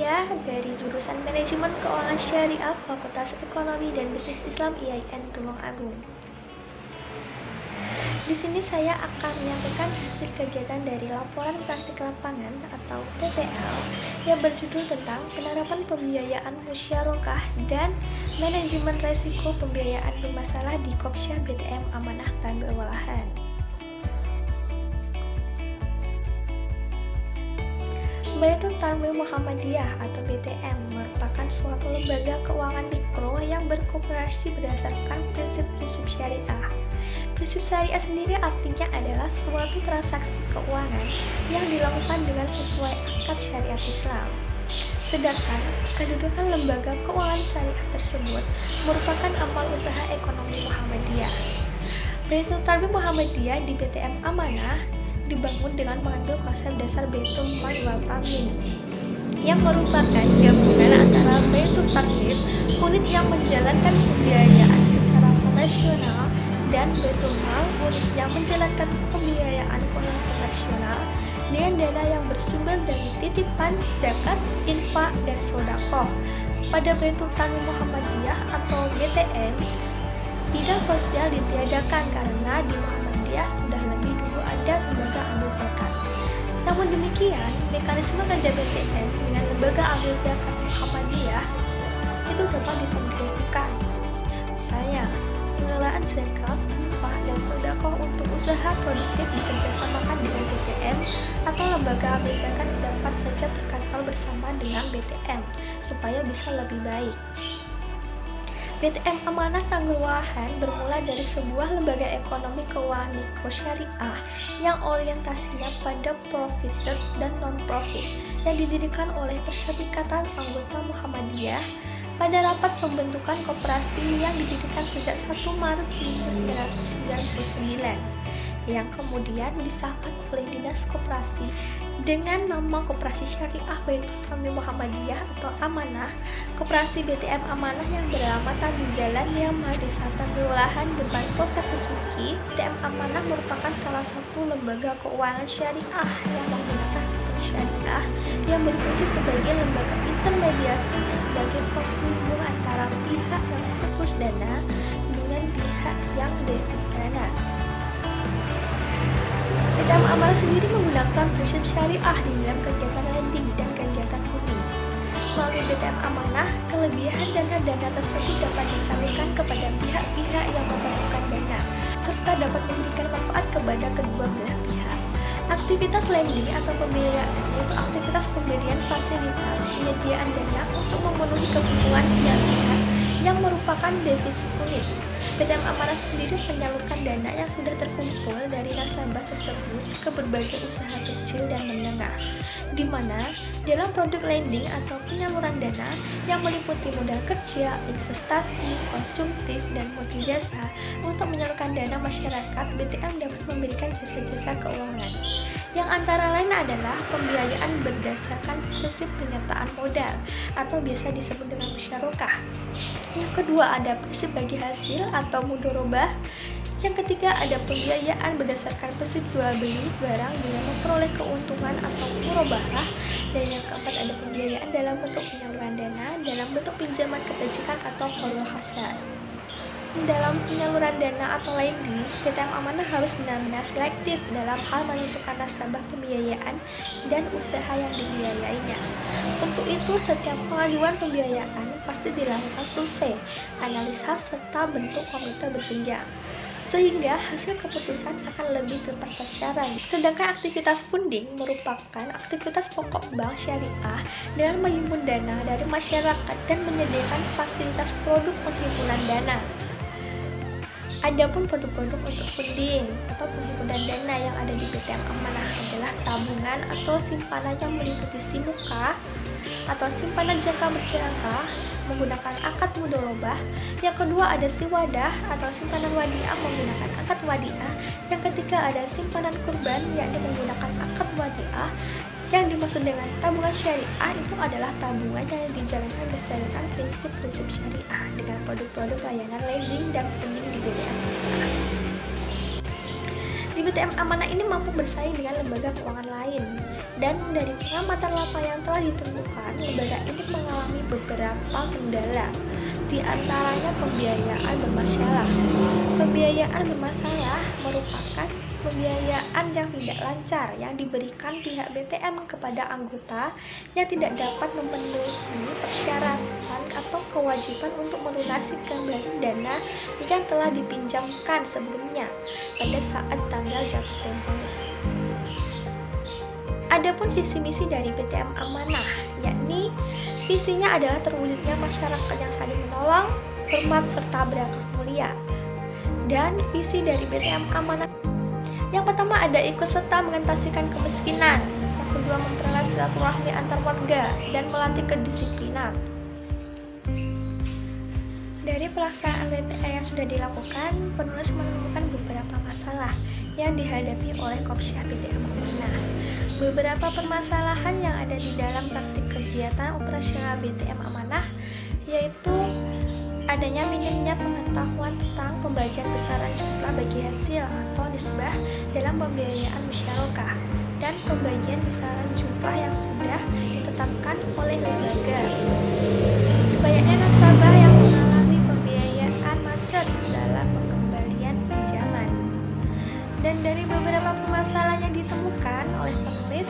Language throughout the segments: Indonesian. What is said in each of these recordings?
saya dari jurusan Manajemen Keuangan Syariah Fakultas Ekonomi dan Bisnis Islam IAIN Tulung Agung. Di sini saya akan menyampaikan hasil kegiatan dari laporan praktik lapangan atau PPL yang berjudul tentang penerapan pembiayaan musyarakah dan manajemen resiko pembiayaan bermasalah di Kopsya BTM Amanah Tanggal Walahan. Baitul Tanmim Muhammadiyah atau BTM merupakan suatu lembaga keuangan mikro yang berkooperasi berdasarkan prinsip-prinsip syariah. Prinsip syariah sendiri artinya adalah suatu transaksi keuangan yang dilakukan dengan sesuai akad syariat Islam. Sedangkan kedudukan lembaga keuangan syariah tersebut merupakan amal usaha ekonomi Muhammadiyah. Baitul Tanmim Muhammadiyah di BTM Amanah dibangun dengan mengambil konsep dasar Baitul Mal wal Tamin yang merupakan gabungan antara Baitul Tanmim, unit yang menjalankan pembiayaan secara operasional, dan Baitul Mal, unit yang menjalankan pembiayaan komersial dengan dana yang bersumber dari titipan, zakat, infak, dan sedekah. Pada Baitul Tanmim Muhammadiyah atau BTN, bidang sosial ditiadakan karena di Muhammadiyah sudah lebih dulu ada lembaga amil zakat. Namun demikian, mekanisme kerja BTN dengan lembaga amil zakat Muhammadiyah itu dapat disimplifikasikan. Misalnya, pengelolaan zakat, infak, dan sedekah untuk usaha produktif dikerjasamakan dengan BTN atau lembaga amil zakat dapat saja terkantor bersama dengan BTN supaya bisa lebih baik. BTM Amanah Tanggal Walahan bermula dari sebuah lembaga ekonomi keuangan mikro syariah yang orientasinya pada profit dan non-profit yang didirikan oleh Perserikatan Anggota Muhammadiyah pada rapat pembentukan koperasi yang didirikan sejak 1 Maret 1999 yang kemudian disahkan oleh Dinas Koperasi dengan nama Koperasi Syariah Baitul Tanmim Muhammadiyah atau Amanah. Koperasi BTM Amanah yang beralamat di Jalan Yaman, Desa Tanggal Walahan, depan Polsek Besuki. BTM Amanah merupakan salah satu lembaga keuangan syariah yang menggunakan sistem syariah yang berfungsi sebagai lembaga intermediasi sebagai penghubung antara pihak yang surplus dana dengan pihak yang defisit dana. BTM Amanah sendiri menggunakan prinsip syariah di dalam kegiatan lending dan kegiatan funding. Melalui BTM Amanah, kelebihan dana tersebut dapat disalurkan kepada pihak-pihak yang membutuhkan dana, serta dapat memberikan manfaat kepada kedua belah pihak. Aktivitas lending atau pembiayaan yaitu aktivitas pemberian fasilitas penyediaan dana untuk memenuhi kebutuhan pihak-pihak yang merupakan defisit unit. BTM Amanah sendiri menyalurkan dana yang sudah terkumpul dari nasabah tersebut ke berbagai usaha kecil dan menengah, di mana dalam produk lending atau penyaluran dana yang meliputi modal kerja, investasi, konsumtif, dan multijasa. Untuk menyalurkan dana masyarakat, BTM dapat memberikan jasa-jasa keuangan, yang antara lain adalah pembiayaan berdasarkan prinsip penyertaan modal atau biasa disebut dengan musyarakah. Yang kedua ada prinsip bagi hasil atau mudharabah. Yang ketiga ada pembiayaan berdasarkan prinsip jual beli barang dengan memperoleh keuntungan atau murabahah. Dan yang keempat ada pembiayaan dalam bentuk penyaluran dana dalam bentuk pinjaman kebajikan atau qardul hasan. Dalam penyaluran dana atau lending, BTM Amanah harus benar-benar selektif dalam hal menentukan nasabah pembiayaan dan usaha yang dibiayainya. Untuk itu, setiap pengajuan pembiayaan pasti dilakukan survei, analisa, serta bentuk komite berjenjang, sehingga hasil keputusan akan lebih tepat sasaran. Sedangkan aktivitas funding merupakan aktivitas pokok bank syariah dengan menghimpun dana dari masyarakat dan menyediakan fasilitas produk penghimpunan dana. Adapun produk-produk untuk funding atau penghimpunan dana yang ada di BTM Amanah adalah tabungan atau simpanan yang meliputi simuka atau simpanan jangka berjangka menggunakan akad mudharabah. Yang kedua ada siwadah atau simpanan wadiah menggunakan akad wadiah. Yang ketiga ada simpanan kurban yakni menggunakan akad wadiah. Yang dimaksud dengan tabungan syariah itu adalah tabungan yang dijalankan berdasarkan prinsip-prinsip syariah dengan produk-produk layanan lending dan funding di BTM. Di BTM Amanah ini mampu bersaing dengan lembaga keuangan lain, dan dari pengamatan laba yang telah ditentukan, lembaga ini mengalami beberapa kendala, di antaranya pembiayaan bermasalah. Pembiayaan bermasalah merupakan pembiayaan yang tidak lancar yang diberikan pihak BTM kepada anggota yang tidak dapat memenuhi persyaratan atau kewajiban untuk melunasi kembali dana yang telah dipinjamkan sebelumnya pada saat tanggal jatuh temponya. Adapun visi misi dari BTM Amanah, yakni visinya adalah terwujudnya masyarakat yang saling menolong, hormat serta berakhlak mulia. Dan visi dari BTM Amanah, yang pertama ada ikut serta mengatasikan kemiskinan, yang kedua mempererat silaturahmi antar warga dan melatih kedisiplinan. Dari pelaksanaan BPL yang sudah dilakukan, penulis menemukan beberapa masalah yang dihadapi oleh Kopsya BTM Amanah. Beberapa permasalahan yang ada di dalam praktik kegiatan operasional BTM Amanah yaitu adanya minimnya pengetahuan tentang pembagian besaran jumlah bagi hasil atau nisbah dalam pembiayaan musyarakah dan pembagian besaran jumlah yang sudah ditetapkan oleh lembaga. Banyaknya nasabah yang mengalami pembiayaan macet dalam pengembalian pinjaman. Dan dari beberapa permasalahan yang ditemukan oleh penulis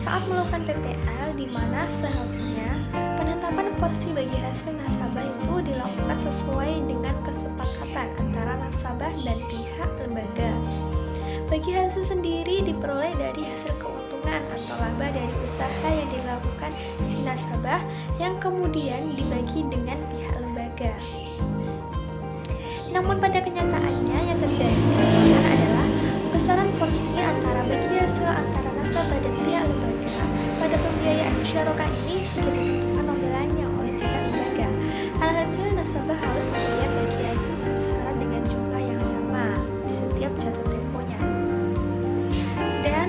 saat melakukan PPL, di mana seharusnya penetapan porsi bagi hasil nasabah itu dilakukan sesuai dengan kesepakatan antara nasabah dan pihak lembaga. Bagi hasil sendiri diperoleh dari hasil keuntungan atau laba dari usaha yang dilakukan si nasabah yang kemudian dibagi dengan pihak lembaga. Namun pada kenyataannya yang terjadi adalah besaran porsi antara bagi hasil antara nasabah dan pihak lembaga pada pembiayaan musyarakah ini sudah ditentukan modelannya oleh pihak lembaga. Alhasil nasabah harus membayar bagi hasil sebesar dengan jumlah yang sama di setiap jatuh temponya, dan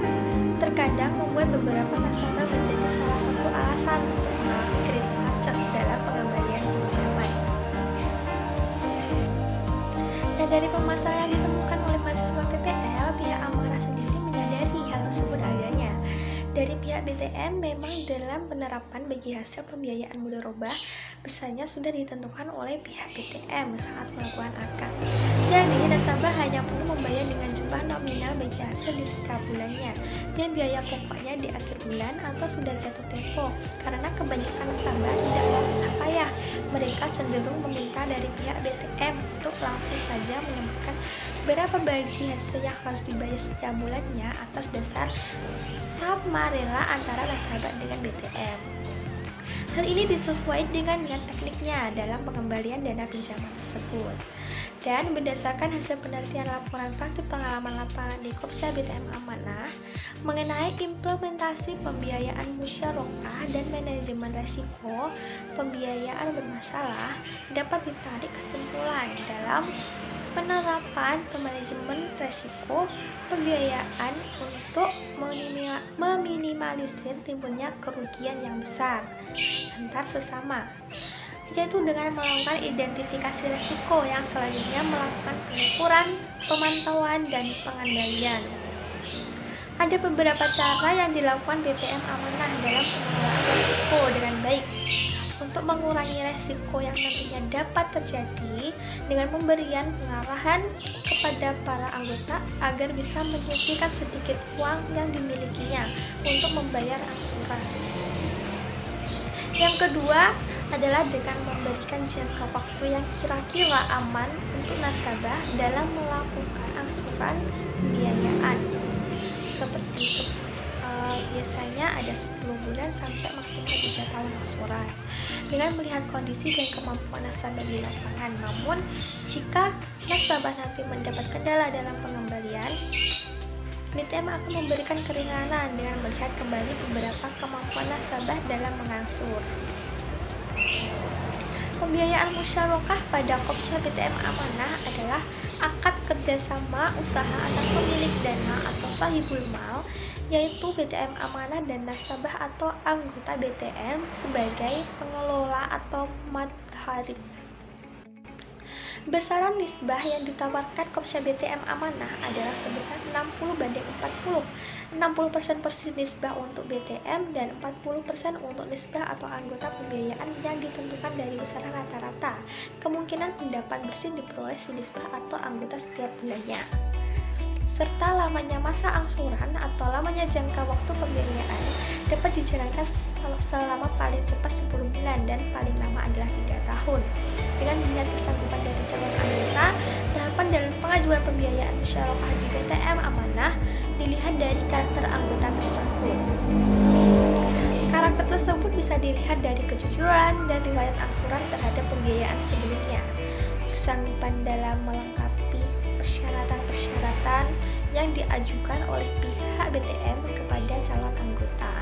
terkadang membuat beberapa nasabah menjadi salah satu alasan untuk mengalami kredit macet dalam pengembalian pinjaman. Dan dari permasalahan yang ditemukan oleh mahasiswa PPL, pihak Amanah sendiri menyadari hal tersebut adanya. Dari pihak BTM memang dalam penerapan bagi hasil pembiayaan mudharabah besarnya sudah ditentukan oleh pihak BTM saat melakukan akad. Jadi nasabah hanya perlu membayar dengan jumlah nominal bagi hasil di setiap bulannya dan biaya pokoknya di akhir bulan atau sudah jatuh tempo. Karena kebanyakan nasabah tidak mau susah payah, mereka cenderung meminta dari pihak BTM untuk langsung saja menyebutkan berapa bagi hasil yang harus dibayar setiap bulannya atas dasar sama rela antara nasabah dengan BTM. Hal ini disesuaikan dengan tekniknya dalam pengembalian dana pinjaman tersebut. Dan berdasarkan hasil penelitian laporan praktik pengalaman lapangan di Kopsya BTM Amanah mengenai implementasi pembiayaan musyarakah dan manajemen resiko pembiayaan bermasalah, dapat ditarik kesimpulan dalam penerapan manajemen resiko pembiayaan untuk meminimalisir timbulnya kerugian yang besar antar sesama, yaitu dengan melakukan identifikasi resiko yang selanjutnya melakukan pengukuran, pemantauan, dan pengendalian. Ada beberapa cara yang dilakukan BTM Amanah dalam pengelolaan resiko dengan baik untuk mengurangi resiko yang nantinya dapat terjadi dengan pemberian pengarahan kepada para anggota agar bisa menyisihkan sedikit uang yang dimilikinya untuk membayar angsuran. Yang kedua adalah dengan memberikan jangka waktu yang kira-kira aman untuk nasabah dalam melakukan angsuran pembiayaan. Seperti itu, biasanya ada 10 bulan sampai maksimal 3 tahun angsuran dengan melihat kondisi dan kemampuan nasabah di lapangan. Namun, jika nasabah nanti mendapat kendala dalam pengembalian, BTM akan memberikan keringanan dengan melihat kembali beberapa kemampuan nasabah dalam mengangsur. Pembiayaan musyarakah pada Kopsya BTM Amanah adalah akad kerjasama usaha antar pemilik dana atau sahibul mal, yaitu BTM Amanah dan nasabah atau anggota BTM sebagai pengelola atau madharib. Besaran nisbah yang ditawarkan Kopsya BTM Amanah adalah sebesar 60/40. 60% nisbah untuk BTM dan 40% untuk nisbah atau anggota pembiayaan yang ditentukan dari besaran rata-rata. Kemungkinan pendapat bersih diperoleh si nisbah atau anggota setiap bulannya. Serta lamanya masa angsuran atau lamanya jangka waktu pembiayaan dapat dijalankan selama paling cepat 10 bulan dan paling lama adalah 3 tahun. Dengan melihat kesanggupan dari calon anggota, tahapan dalam pengajuan pembiayaan musyawarah di BTM Amanah dilihat dari karakter anggota tersebut. Karakter tersebut bisa dilihat dari kejujuran dan riwayat angsuran terhadap pembiayaan sebelumnya, kesanggupan dalam melengkapi persyaratan-persyaratan yang diajukan oleh pihak BTM kepada calon anggota.